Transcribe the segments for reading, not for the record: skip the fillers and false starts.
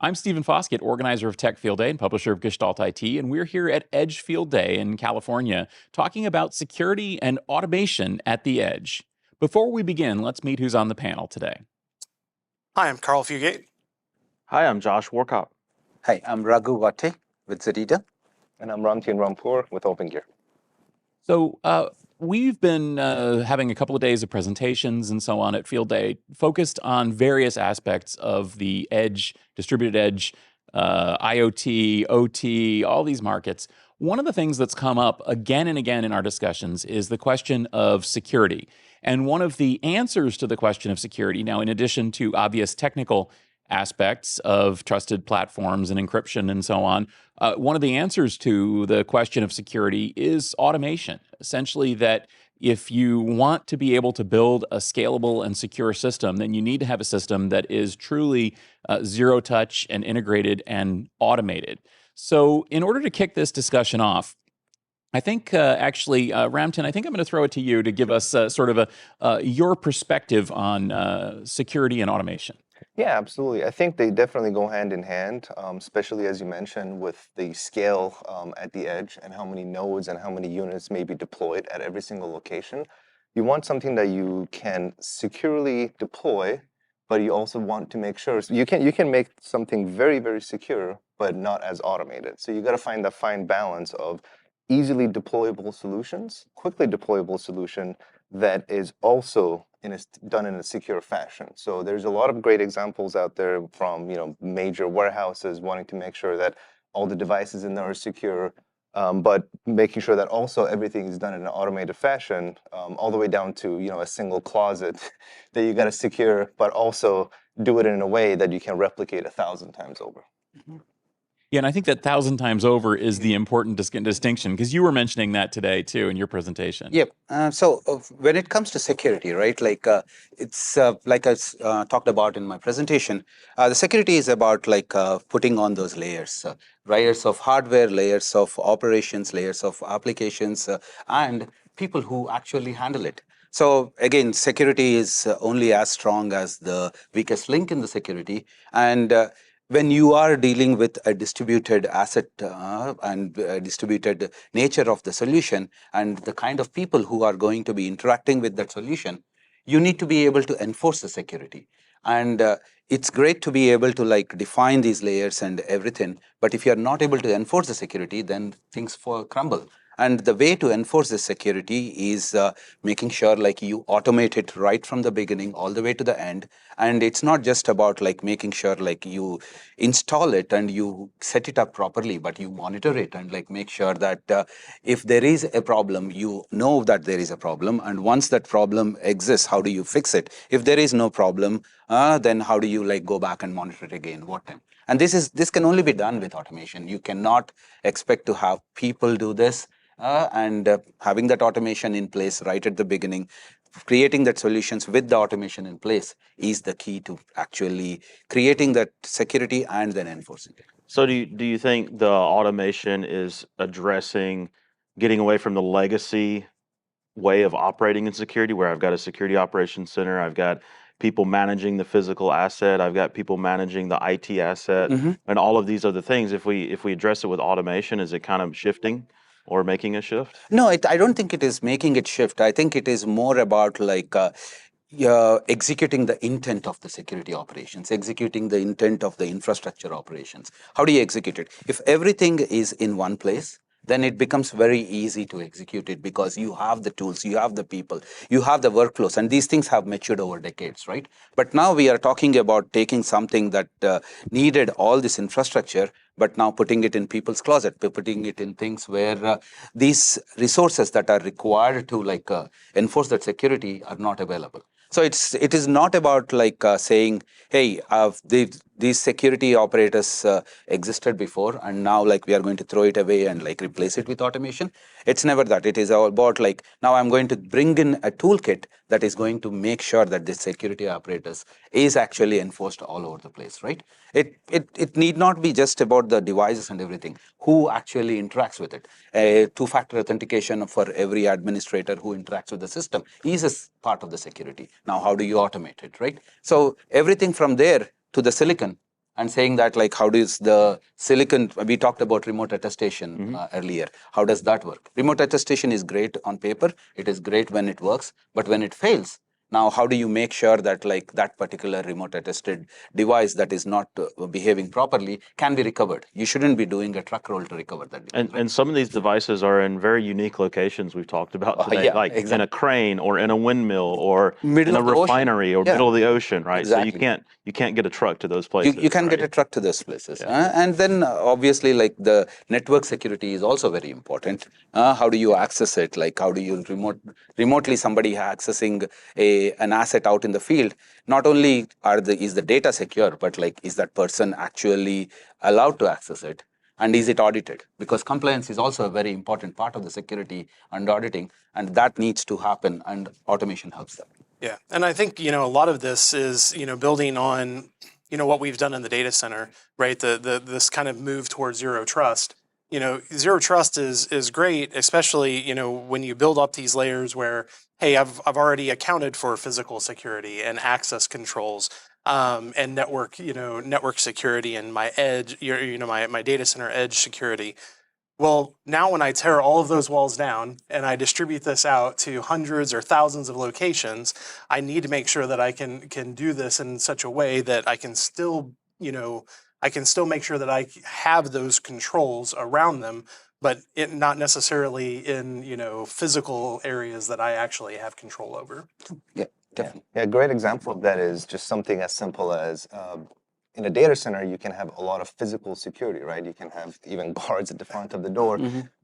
I'm Stephen Foskett, organizer of Tech Field Day and publisher of Gestalt IT, and we're here at Edge Field Day in California talking about security and automation at the edge. Before we begin, let's meet who's on the panel today. Hi, I'm Carl Fugate. Hi, I'm Josh Warcop. Hi, I'm Raghu Vatte with ZEDEDA. And I'm Ramtin Rampour with Opengear. So we've been having a couple of days of presentations and so on at Field Day focused on various aspects of the edge, distributed edge, IoT, OT, all these markets. One of the things that's come up again and again in our discussions is the question of security. And one of the answers to the question of security, now in addition to obvious technical aspects of trusted platforms and encryption and so on, one of the answers to the question of security is automation. Essentially that if you want to be able to build a scalable and secure system, then you need to have a system that is truly zero touch and integrated and automated. So in order to kick this discussion off, I think Ramtin, I think I'm going to throw it to you to give us sort of your perspective on security and automation. Yeah, absolutely. I think they definitely go hand in hand, especially as you mentioned with the scale at the edge and how many nodes and how many units may be deployed at every single location. You want something that you can securely deploy, but you also want to make sure you can make something very, very secure, but not as automated. So you got to find that fine balance of easily deployable solutions, quickly deployable solution that is also done in a secure fashion. So there's a lot of great examples out there from major warehouses wanting to make sure that all the devices in there are secure, but making sure that also everything is done in an automated fashion, all the way down to a single closet that you got to secure, but also do it in a way that you can replicate 1,000 times over. Mm-hmm. Yeah, and I think that 1,000 times over is the important distinction, because you were mentioning that today too in your presentation. Yep. So when it comes to security, right, it's like I talked about in my presentation, the security is about putting on those layers, layers of hardware, layers of operations, layers of applications, and people who actually handle it. So again, security is only as strong as the weakest link in the security, and when you are dealing with a distributed asset and distributed nature of the solution and the kind of people who are going to be interacting with that solution, you need to be able to enforce the security. And it's great to be able to define these layers and everything, but if you're not able to enforce the security, then things crumble. And the way to enforce this security is making sure you automate it right from the beginning all the way to the end. And it's not just about making sure you install it and you set it up properly, but you monitor it and make sure that if there is a problem, you know that there is a problem. And once that problem exists, how do you fix it? If there is no problem, then how do you go back and monitor it again? What time? And this can only be done with automation. You cannot expect to have people do this. And having that automation in place right at the beginning, creating that solutions with the automation in place is the key to actually creating that security and then enforcing it. So do you think the automation is addressing getting away from the legacy way of operating in security, where I've got a security operations center, I've got people managing the physical asset, I've got people managing the IT asset, and all of these other things? If we address it with automation, is it kind of shifting or making a shift? No, I don't think it is making it shift. I think it is more about executing the intent of the security operations, executing the intent of the infrastructure operations. How do you execute it? If everything is in one place, then it becomes very easy to execute it because you have the tools, you have the people, you have the workflows, and these things have matured over decades, right? But now we are talking about taking something that needed all this infrastructure, but now putting it in people's closet, putting it in things where these resources that are required to enforce that security are not available. So it is not about saying, hey, these security operators existed before, and now we are going to throw it away and replace it with automation. It's never that. It is all about now I'm going to bring in a toolkit that is going to make sure that this security apparatus is actually enforced all over the place, right? It need not be just about the devices and everything. Who actually interacts with it? Two-factor authentication for every administrator who interacts with the system is a part of the security. Now, how do you automate it, right? So everything from there to the silicon and saying that like how does the silicon, we talked about remote attestation earlier, how does that work? Remote attestation is great on paper, it is great when it works, but when it fails, now how do you make sure that like that particular remote attested device that is not behaving properly can be recovered? You shouldn't be doing a truck roll to recover that device. And some of these devices are in very unique locations we've talked about today, Yeah, like in a crane or in a windmill or Middle in a of the ocean. refinery or Yeah. middle of the ocean, right? Exactly. So you can't get a truck to those places. You can right? get a truck to those places. And then obviously like the network security is also very important. How do you access it? Like how do you remotely somebody accessing an asset out in the field? Not only is the data secure, but like is that person actually allowed to access it? And is it audited? Because compliance is also a very important part of the security and auditing, and that needs to happen, and automation helps that. Yeah, and I think, a lot of this is, building on, what we've done in the data center, right? This kind of move towards zero trust. Zero trust is great, especially, when you build up these layers where, hey, I've already accounted for physical security and access controls, and network security and my edge, my data center edge security. Well, now when I tear all of those walls down and I distribute this out to hundreds or thousands of locations, I need to make sure that I can do this in such a way that I can still, make sure that I have those controls around them, but not necessarily in, physical areas that I actually have control over. Yeah, definitely. Yeah, a great example of that is just something as simple as in a data center, you can have a lot of physical security, right? You can have even guards at the front of the door.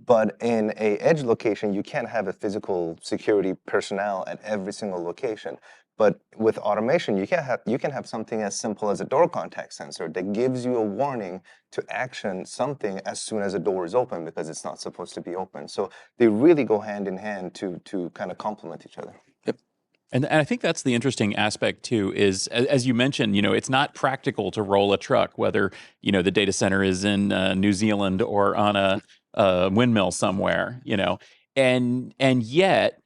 But in a edge location, you can't have a physical security personnel at every single location. But with automation, you can have something as simple as a door contact sensor that gives you a warning to action something as soon as a door is open because it's not supposed to be open. So they really go hand in hand to kind of complement each other. And I think that's the interesting aspect too, is as you mentioned, it's not practical to roll a truck, whether, the data center is in New Zealand or on a windmill somewhere, and yet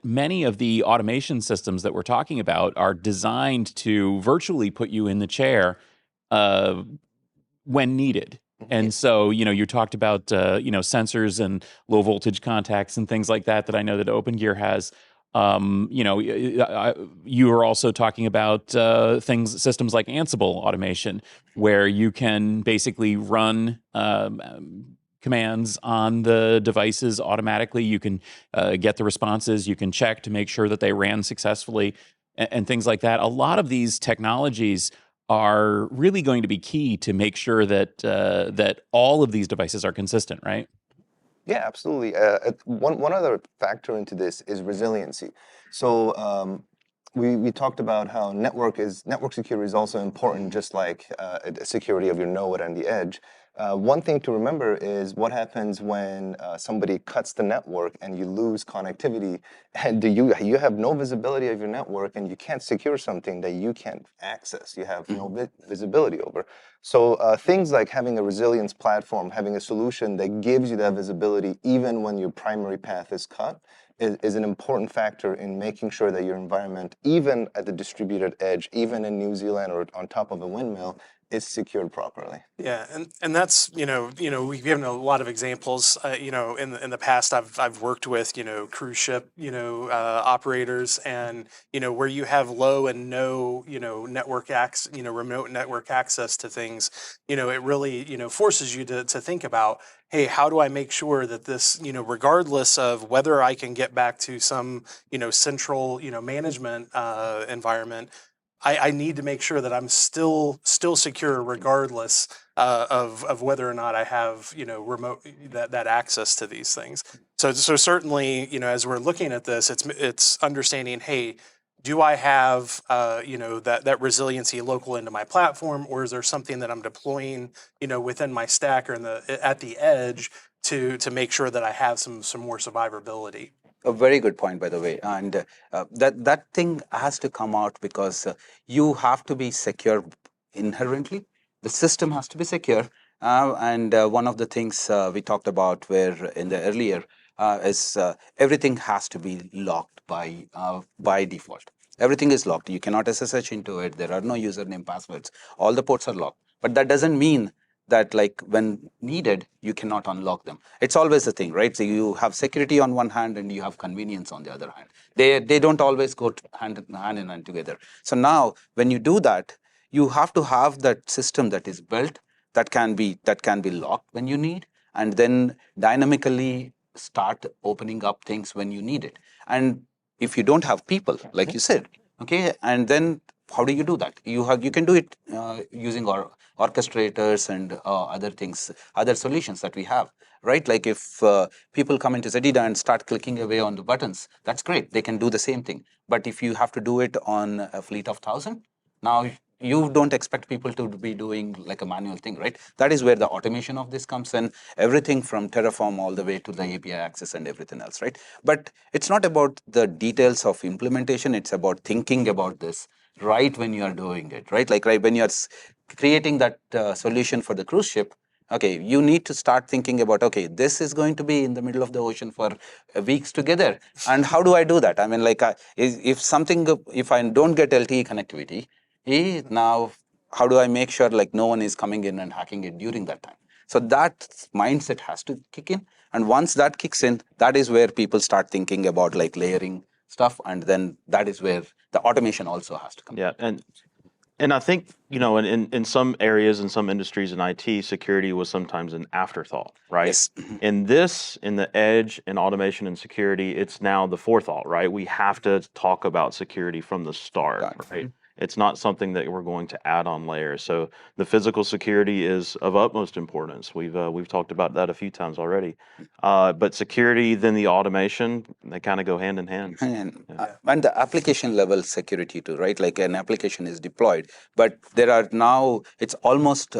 many of the automation systems that we're talking about are designed to virtually put you in the chair when needed. And so, you talked about, sensors and low voltage contacts and things like that I know that Opengear has. You were also talking about systems like Ansible automation, where you can basically run commands on the devices automatically. You can get the responses. You can check to make sure that they ran successfully and things like that. A lot of these technologies are really going to be key to make sure that that all of these devices are consistent, right? Yeah, absolutely. One other factor into this is resiliency. So we talked about how network security is also important, just like security of your node and the edge. One thing to remember is what happens when somebody cuts the network and you lose connectivity, and you have no visibility of your network, and you can't secure something that you can't access. You have no visibility over. So things like having a resilience platform, having a solution that gives you that visibility even when your primary path is cut, is an important factor in making sure that your environment, even at the distributed edge, even in New Zealand or on top of a windmill, is secured properly. Yeah, and that's we've given a lot of examples. In the past, I've worked with cruise ship operators, and where you have low and no remote network access to things. It really forces you to think about, hey, how do I make sure that this regardless of whether I can get back to some central management environment, I need to make sure that I'm still secure regardless of whether or not I have remote that access to these things. So certainly as we're looking at this, it's understanding, hey, do I have that resiliency local into my platform, or is there something that I'm deploying within my stack or at the edge to make sure that I have some more survivability? A very good point, by the way, and that thing has to come out because you have to be secure inherently. The system has to be secure, and one of the things we talked about where in the earlier is everything has to be locked by default. Everything is locked. You cannot SSH into it. There are no username passwords. All the ports are locked. But that doesn't mean that like when needed, you cannot unlock them. It's always a thing, right? So you have security on one hand and you have convenience on the other hand. They don't always go hand in hand together. So now when you do that, you have to have that system that is built that can be locked when you need, and then dynamically start opening up things when you need it. And if you don't have people, like you said, okay, and then how do you do that? You can do it using our orchestrators and other things, other solutions that we have, right? Like if people come into ZEDEDA and start clicking away on the buttons, that's great. They can do the same thing. But if you have to do it on a fleet of 1,000, now you don't expect people to be doing like a manual thing, right? That is where the automation of this comes in, everything from Terraform all the way to the API access and everything else, right? But it's not about the details of implementation. It's about thinking about this right when you are doing it, right? Like right when you're creating that solution for the cruise ship, okay, you need to start thinking about, okay, this is going to be in the middle of the ocean for weeks together. And how do I do that? I mean, like if I don't get LTE connectivity, now how do I make sure like no one is coming in and hacking it during that time? So that mindset has to kick in. And once that kicks in, that is where people start thinking about like layering stuff. And then that is where the automation also has to come. Yeah, and I think, in some areas, in some industries in IT, security was sometimes an afterthought, right? Yes. In the edge, in automation and security, it's now the forethought, right? We have to talk about security from the start, right? It's not something that we're going to add on layers. So the physical security is of utmost importance. We've talked about that a few times already. But security, then the automation, they kind of go hand in hand. And the application level security too, right? Like an application is deployed, but there are now, it's almost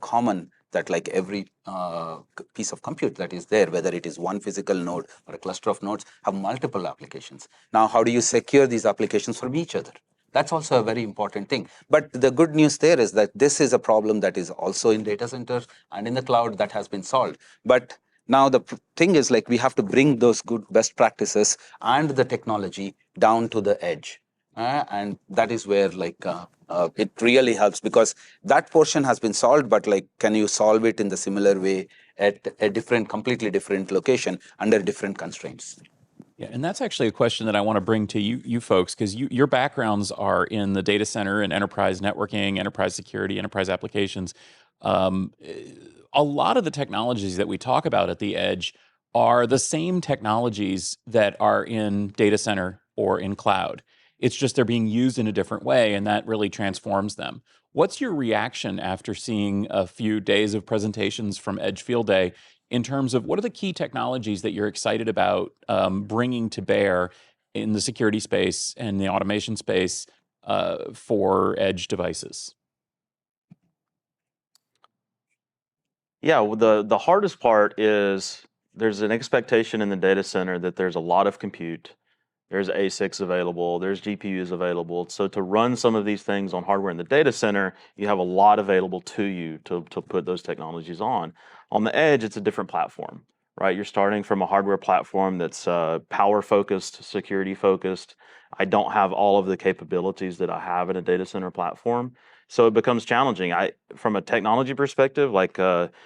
common that like every piece of compute that is there, whether it is one physical node or a cluster of nodes, have multiple applications. Now, how do you secure these applications from each other? That's also a very important thing. But the good news there is that this is a problem that is also in data centers and in the cloud that has been solved. But now the thing is like we have to bring those good best practices and the technology down to the edge. And that is where like it really helps, because that portion has been solved, but like can you solve it in the similar way at a completely different location under different constraints? Yeah, and that's actually a question that I want to bring to you folks, because your backgrounds are in the data center and enterprise networking, enterprise security, enterprise applications. A lot of the technologies that we talk about at the edge are the same technologies that are in data center or in cloud. It's just they're being used in a different way, and that really transforms them. What's your reaction after seeing a few days of presentations from Edge Field Day in terms of what are the key technologies that you're excited about bringing to bear in the security space and the automation space for edge devices? Yeah, well, the hardest part is there's an expectation in the data center that there's a lot of compute. There's ASICs available, there's GPUs available. So to run some of these things on hardware in the data center, you have a lot available to you to put those technologies on. On the edge, it's a different platform, right? You're starting from a hardware platform that's power focused, security focused. I don't have all of the capabilities that I have in a data center platform. So it becomes challenging. From a technology perspective, like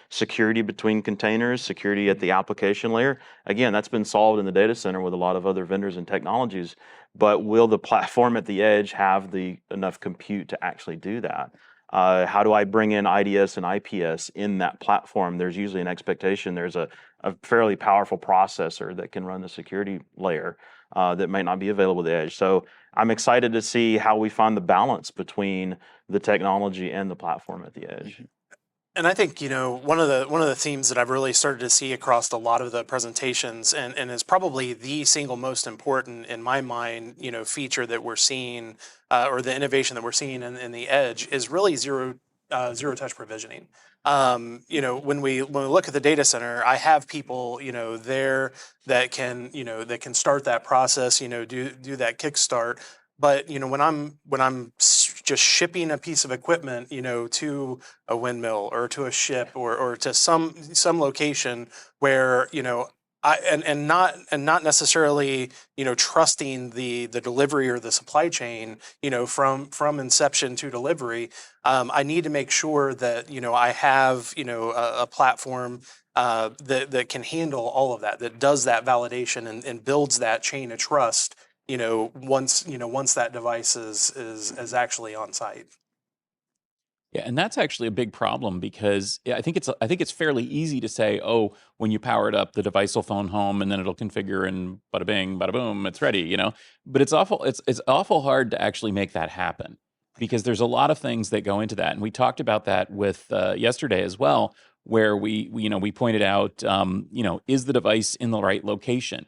security between containers, security at the application layer, again, that's been solved in the data center with a lot of other vendors and technologies. But will the platform at the edge have enough compute to actually do that? How do I bring in IDS and IPS in that platform? There's usually an expectation. There's a fairly powerful processor that can run the security layer that might not be available at the edge. So I'm excited to see how we find the balance between the technology and the platform at the edge. And I think, one of the themes that I've really started to see across a lot of the presentations, and is probably the single most important in my mind, feature that we're seeing, or the innovation that we're seeing in the edge, is really zero touch provisioning. When we look at the data center, I have people, there that can start that process, do that kickstart. But when I'm just shipping a piece of equipment, to a windmill or to a ship or to some location where and not necessarily, you know, trusting the delivery or the supply chain, you know, from inception to delivery. I need to make sure that, you know, I have, you know, a platform that can handle all of that, that does that validation and builds that chain of trust, you know, once that device is actually on site. Yeah, and that's actually a big problem because I think it's fairly easy to say, oh, when you power it up, the device will phone home and then it'll configure and bada bing, bada boom, it's ready, you know. But it's awful hard to actually make that happen because there's a lot of things that go into that, and we talked about that with yesterday as well, where we pointed out, you know, is the device in the right location?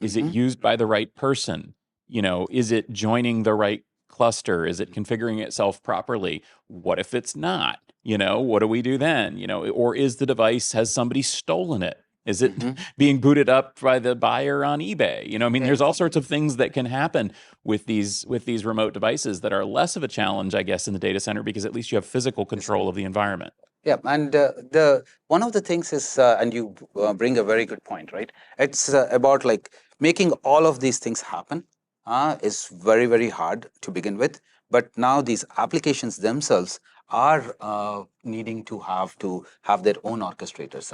Is it Mhm. used by the right person? You know, is it joining the right cluster? Is it configuring itself properly? What if it's not? You know, what do we do then? You know, or is the device, has somebody stolen it? Is it Mhm. being booted up by the buyer on eBay? You know, I mean, there's all Exactly. sorts of things that can happen with these remote devices that are less of a challenge, I guess, in the data center because at least you have physical control of the environment. Yeah, and the one of the things is, and you bring a very good point, right? It's about like making all of these things happen is very, very hard to begin with. But now these applications themselves are needing to have their own orchestrators.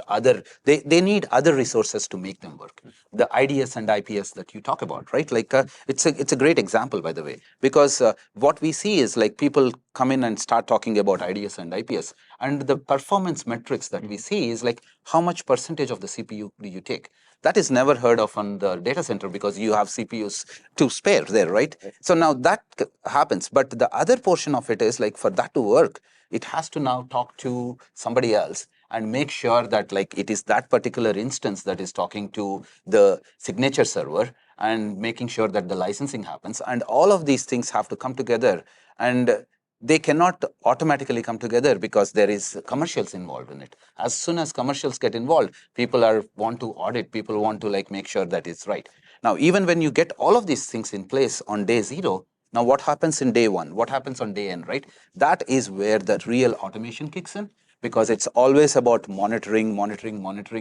They need other resources to make them work. The IDS and IPS that you talk about, right? Like it's a great example, by the way, because what we see is like people come in and start talking about IDS and IPS, and the performance metrics that we see is like how much percentage of the CPU do you take? That is never heard of on the data center because you have CPUs to spare there, right? So now that happens, but the other portion of it is like for that to work, it has to now talk to somebody else and make sure that like it is that particular instance that is talking to the signature server and making sure that the licensing happens, and all of these things have to come together, and they cannot automatically come together because there is commercials involved in it. As soon as commercials get involved, people want to audit, people want to like make sure that it's right. Now even when you get all of these things in place on day zero, now what happens in day one, what happens on day n, right? That is where the real automation kicks in, because it's always about monitoring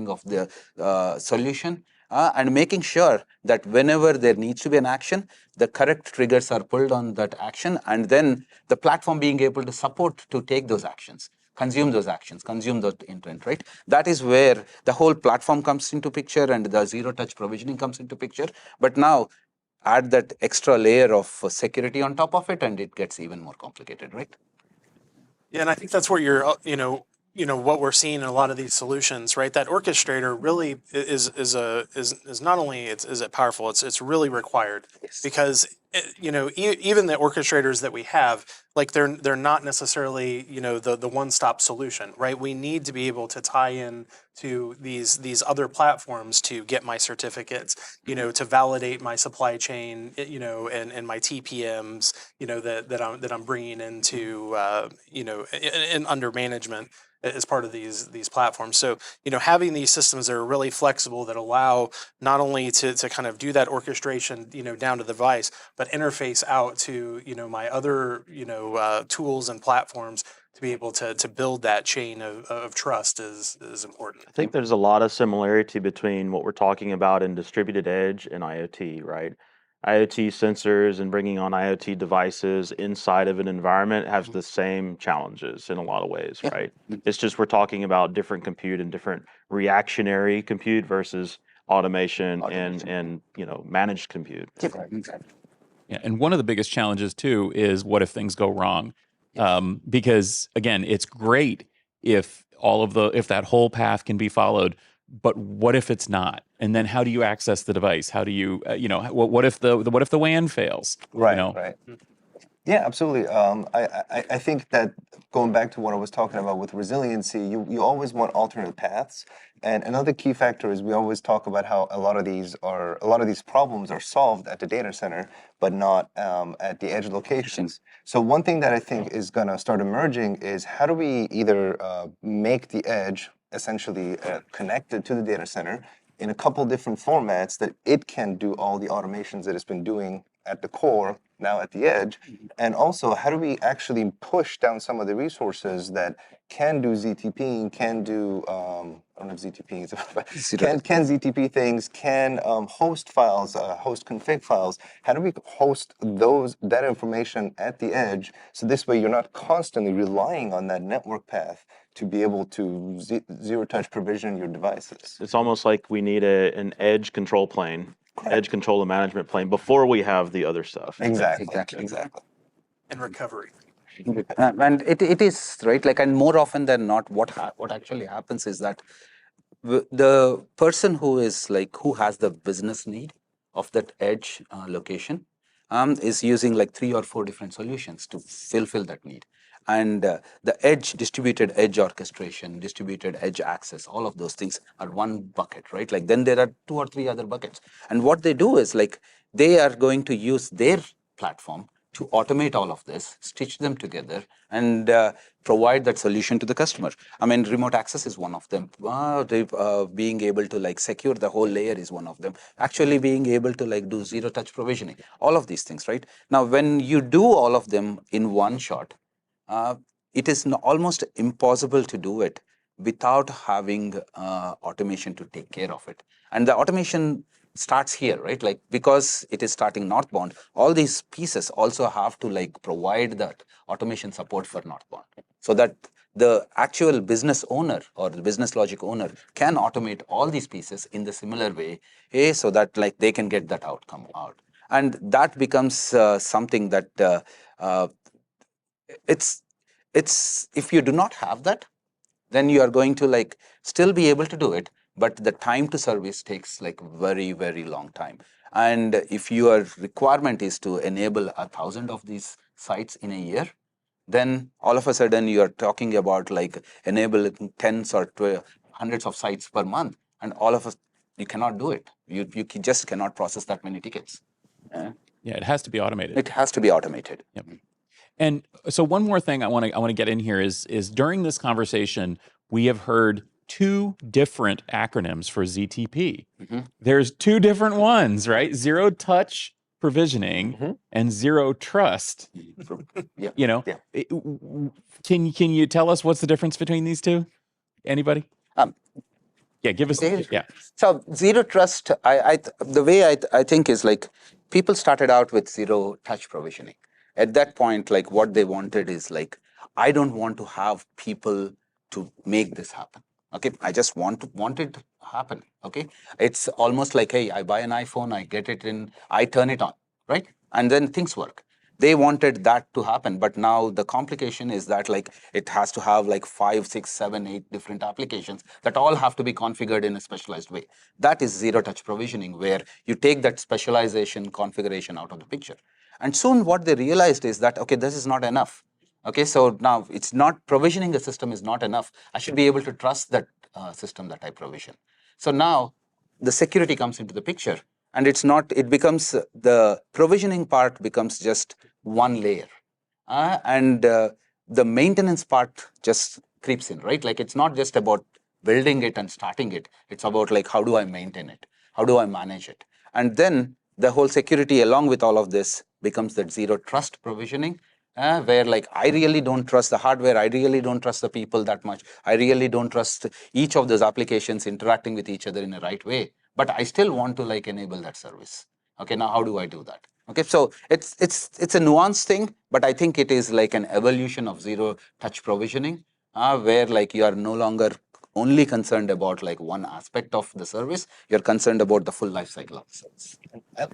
of the solution, and making sure that whenever there needs to be an action, the correct triggers are pulled on that action, and then the platform being able to support to take those actions, consume those actions, consume that intent, right? That is where the whole platform comes into picture and the zero touch provisioning comes into picture. But now add that extra layer of security on top of it and it gets even more complicated, right? Yeah, and I think that's where you're, what we're seeing in a lot of these solutions, right? That orchestrator really is not only is it powerful, it's really required Yes. because even the orchestrators that we have, like they're not necessarily the one stop solution, right? We need to be able to tie in to these other platforms to get my certificates, to validate my supply chain, and my TPMs, that I'm bringing into, in under management as part of these platforms. So, having these systems that are really flexible that allow not only to kind of do that orchestration, down to the device, but interface out to, my other, tools and platforms to be able to build that chain of trust is important. I think there's a lot of similarity between what we're talking about in distributed edge and IoT, right? IoT sensors and bringing on IoT devices inside of an environment has the same challenges in a lot of ways, Yeah. right? It's just we're talking about different compute and different reactionary compute versus automation. And managed compute. Exactly. Yeah, and one of the biggest challenges too is what if things go wrong? Because again, it's great if if that whole path can be followed, but what if it's not? And then how do you access the device? How do you, what if what if the WAN fails? You Right, know, right. Yeah, absolutely. I think that going back to what I was talking about with resiliency, you always want alternate paths. And another key factor is we always talk about how a lot of these problems are solved at the data center, but not at the edge locations. So one thing that I think is going to start emerging is how do we either make the edge essentially connected to the data center in a couple different formats that it can do all the automations that it's been doing at the core now at the edge? And also, how do we actually push down some of the resources that can do ZTP, can do, I don't know if ZTP is, but can ZTP things, can host files, host config files. How do we host that information at the edge, so this way you're not constantly relying on that network path to be able to zero-touch provision your devices? It's almost like we need an edge control plane, edge control and management plane before we have the other stuff. Exactly. And recovery. And it is right, like, and more often than not, what actually happens is that the person who has the business need of that edge location is using like 3 or 4 different solutions to fulfill that need. And the distributed edge orchestration, distributed edge access, all of those things are one bucket, right? Like, then there are 2 or 3 other buckets. And what they do is, like, they are going to use their platform to automate all of this, stitch them together, and provide that solution to the customer. I mean, remote access is one of them. Being able to like secure the whole layer is one of them. Actually being able to like do zero-touch provisioning, all of these things, right? Now, when you do all of them in one shot, it is almost impossible to do it without having automation to take care of it. And the automation starts here, right? Like, because it is starting northbound, all these pieces also have to like provide that automation support for northbound, so that the actual business owner or the business logic owner can automate all these pieces in the similar way, so that like they can get that outcome out. And that becomes something that it's if you do not have that, then you are going to like still be able to do it, but the time to service takes like very, very long time. And if your requirement is to enable 1,000 of these sites in a year, then all of a sudden you are talking about like enabling tens or hundreds of sites per month, and all of us, you cannot do it. You just cannot process that many tickets. Yeah, it has to be automated. It has to be automated. Yep. And so one more thing I want to get in here is during this conversation, we have heard 2 different acronyms for ZTP. There's 2 different ones, right? Zero touch provisioning and zero trust. Yeah. You know, can you tell us what's the difference between these 2? Anybody? Yeah, give us. Yeah. So zero trust, the way I think is like, people started out with zero touch provisioning. At that point, like, what they wanted is like, I don't want to have people to make this happen. Okay, I just want it to happen. Okay, it's almost like, hey, I buy an iPhone, I get it in, I turn it on, right, and then things work. They wanted that to happen, but now the complication is that like it has to have like 5, 6, 7, 8 different applications that all have to be configured in a specialized way. That is zero-touch provisioning, where you take that specialization configuration out of the picture. And soon what they realized is that, okay, this is not enough. Okay, so now it's not provisioning a system is not enough. I should be able to trust that system that I provision. So now the security comes into the picture, and it becomes the provisioning part becomes just one layer, and the maintenance part just creeps in, right? Like, it's not just about building it and starting it. It's about like, how do I maintain it? How do I manage it? And then the whole security along with all of this becomes that zero trust provisioning, where like, I really don't trust the hardware, I really don't trust the people that much, I really don't trust each of those applications interacting with each other in the right way, but I still want to like enable that service. Okay, now how do I do that? Okay, so it's a nuanced thing, but I think it is like an evolution of zero touch provisioning, where like you are no longer only concerned about like one aspect of the service, you're concerned about the full life cycle of the service.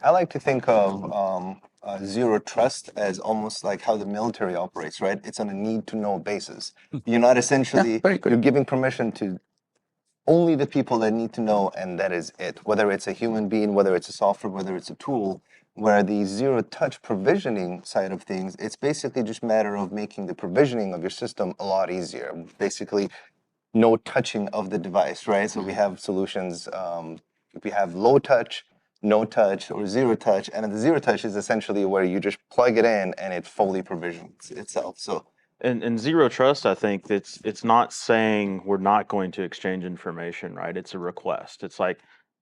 I like to think of zero trust as almost like how the military operates, right? It's on a need-to-know basis. You're not essentially, you're giving permission to only the people that need to know, and that is it. Whether it's a human being, whether it's a software, whether it's a tool, where the zero-touch provisioning side of things, it's basically just a matter of making the provisioning of your system a lot easier. Basically, no touching of the device, right? So we have solutions, we have low touch, no touch, or zero touch, and the zero touch is essentially where you just plug it in and it fully provisions itself. So, and zero trust, I think it's not saying we're not going to exchange information, right? It's a request. It's like,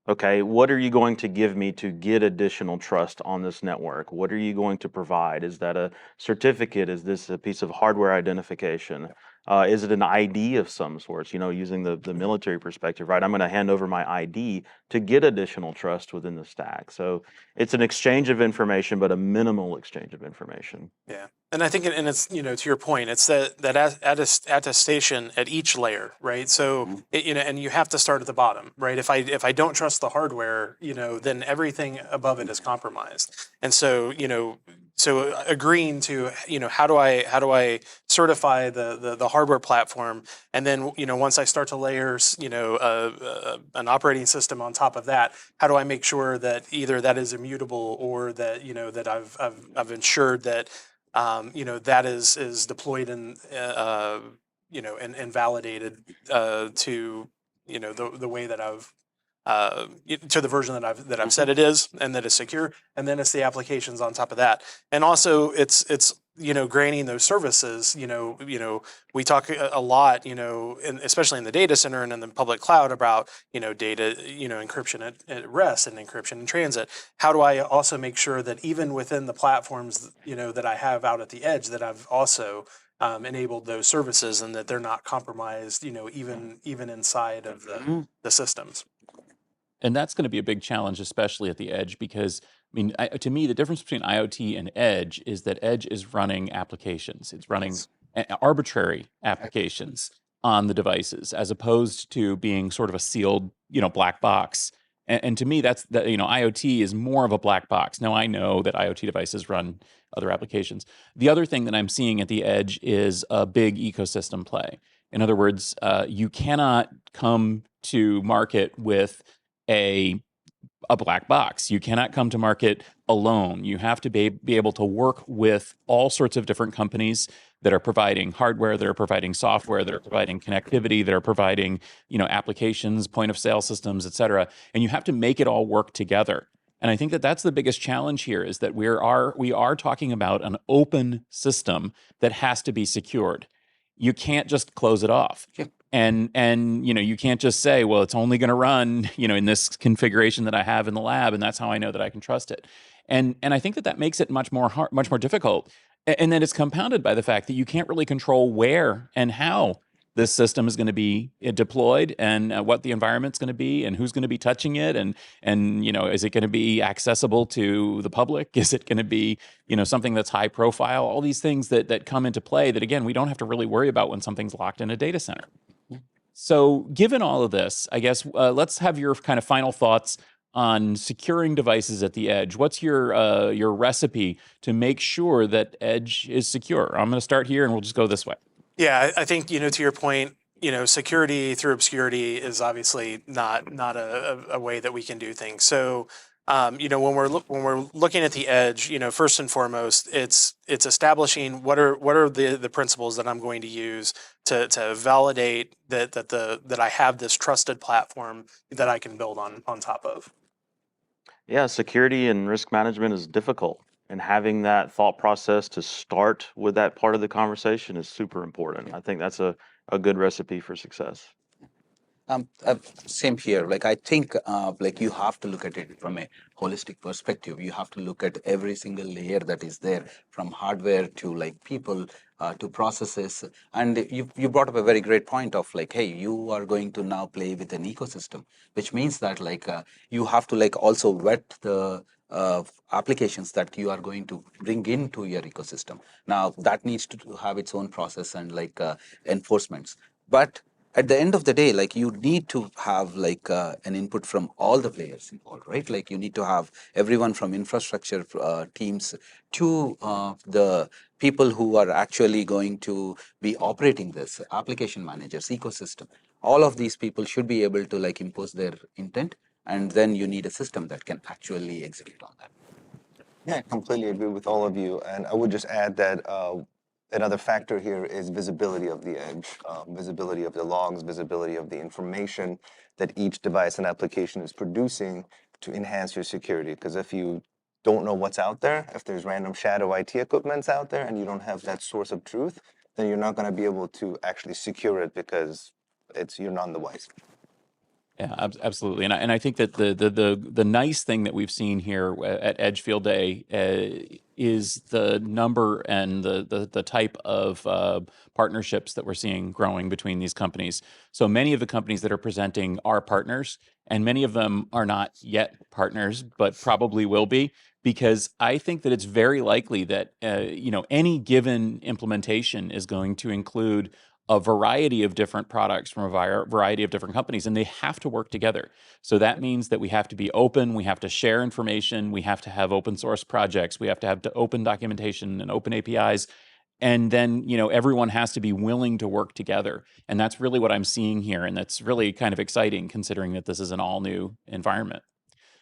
okay, what are you going to give me to get additional trust on this network? What are you going to provide? Is that a certificate? Is this a piece of hardware identification? Is it an ID of some sorts? You know, using the military perspective, right? I'm going to hand over my ID to get additional trust within the stack. So it's an exchange of information, but a minimal exchange of information. Yeah, and I think, and it's, to your point, it's that attestation at each layer, right? So and you have to start at the bottom, right? If I don't trust the hardware, then everything above it is compromised. And so so agreeing to how do I certify the hardware platform, and then once I start to layer an operating system on top of that, how do I make sure that either that is immutable, or that that I've ensured that that is deployed and and validated to the way that I've to the version that I've said it is, and that it's secure, and then it's the applications on top of that, and also it's granting those services. We talk a lot, especially in the data center and in the public cloud, about data, encryption at rest and encryption in transit. How do I also make sure that even within the platforms that I have out at the edge, that I've also enabled those services, and that they're not compromised, even inside of the systems. And that's going to be a big challenge, especially at the edge, because to me, the difference between IoT and edge is that edge is running applications. It's running arbitrary applications on the devices, as opposed to being sort of a sealed, black box. And to me, that's that. IoT is more of a black box. Now, I know that IoT devices run other applications. The other thing that I'm seeing at the edge is a big ecosystem play. In other words, you cannot come to market with a black box. You cannot come to market alone. You have to be able to work with all sorts of different companies that are providing hardware, that are providing software, that are providing connectivity, that are providing, applications, point of sale systems, et cetera. And you have to make it all work together. And I think that that's the biggest challenge here, is that we are talking about an open system that has to be secured. You can't just close it off. Yeah. And you can't just say, well, it's only going to run in this configuration that I have in the lab, and that's how I know that I can trust it. And I think that makes it much more difficult. And then it's compounded by the fact that you can't really control where and how this system is going to be deployed, and what the environment's going to be, and who's going to be touching it, and is it going to be accessible to the public? Is it going to be something that's high profile? All these things that come into play that, again, we don't have to really worry about when something's locked in a data center. So given all of this, I guess let's have your kind of final thoughts on securing devices at the edge. What's your recipe to make sure that edge is secure? I'm going to start here, and we'll just go this way. Yeah, I think, to your point, security through obscurity is obviously not a way that we can do things. So, when we're looking at the edge, first and foremost, it's establishing what are the principles that I'm going to use to validate that I have this trusted platform that I can build on top of. Yeah, security and risk management is difficult, and having that thought process to start with that part of the conversation is super important. I think that's a good recipe for success. Same here. Like, I think you have to look at it from a holistic perspective. You have to look at every single layer that is there, from hardware to people to processes. And you brought up a very great point of hey, you are going to now play with an ecosystem, which means that you have to also vet the applications that you are going to bring into your ecosystem. Now that needs to have its own process and enforcements. But at the end of the day, you need to have an input from all the players involved, right? You need to have everyone from infrastructure teams to the people who are actually going to be operating this, application managers, ecosystem. All of these people should be able to impose their intent, and then you need a system that can actually execute on that. Yeah, I completely agree with all of you. And I would just add that another factor here is visibility of the edge, visibility of the logs, visibility of the information that each device and application is producing to enhance your security. Because if you don't know what's out there, if there's random shadow IT equipments out there and you don't have that source of truth, then you're not going to be able to actually secure it, because you're none the wiser. Yeah, absolutely, and I think that the nice thing that we've seen here at Edge Field Day is the number and the type of partnerships that we're seeing growing between these companies. So many of the companies that are presenting are partners, and many of them are not yet partners, but probably will be. Because I think that it's very likely that any given implementation is going to include a variety of different products from a variety of different companies, and they have to work together. So that means that we have to be open, we have to share information, we have to have open source projects, we have to have open documentation and open APIs. And then, everyone has to be willing to work together. And that's really what I'm seeing here. And that's really kind of exciting considering that this is an all new environment.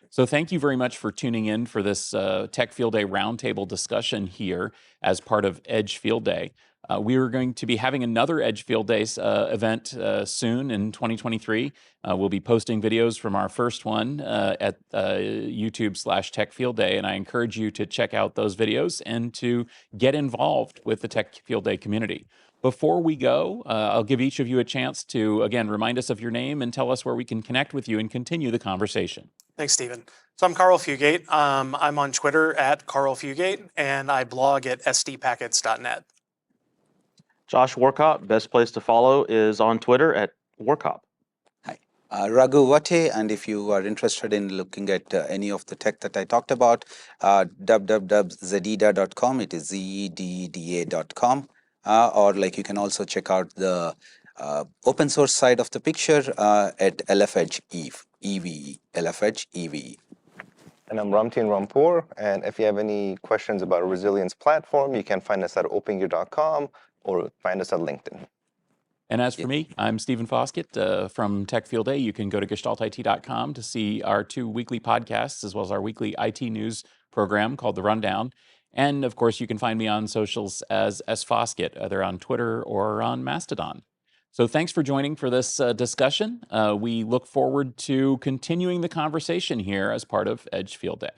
So thank you very much for tuning in for this Tech Field Day roundtable discussion here as part of Edge Field Day. We are going to be having another Edge Field Days event soon in 2023. We'll be posting videos from our first one at YouTube/Tech Field Day, and I encourage you to check out those videos and to get involved with the Tech Field Day community. Before we go, I'll give each of you a chance to, again, remind us of your name and tell us where we can connect with you and continue the conversation. Thanks, Stephen. So I'm Carl Fugate. I'm on Twitter at Carl Fugate, and I blog at sdpackets.net. Josh Warcop, best place to follow is on Twitter at Warcop. Hi, Raghu Vatte, and if you are interested in looking at any of the tech that I talked about, www.ZEDEDA.com, it is ZEDEDA.com, or you can also check out the open source side of the picture at LFEdge EVE, LFEdge EVE. And I'm Ramtin Rampour, and if you have any questions about a resilience platform, you can find us at opengear.com or find us at LinkedIn. And as for me, I'm Stephen Foskett from Tech Field Day. You can go to gestaltit.com to see our 2 weekly podcasts, as well as our weekly IT news program called The Rundown. And of course, you can find me on socials as S. Foskett, either on Twitter or on Mastodon. So thanks for joining for this discussion. We look forward to continuing the conversation here as part of Edge Field Day.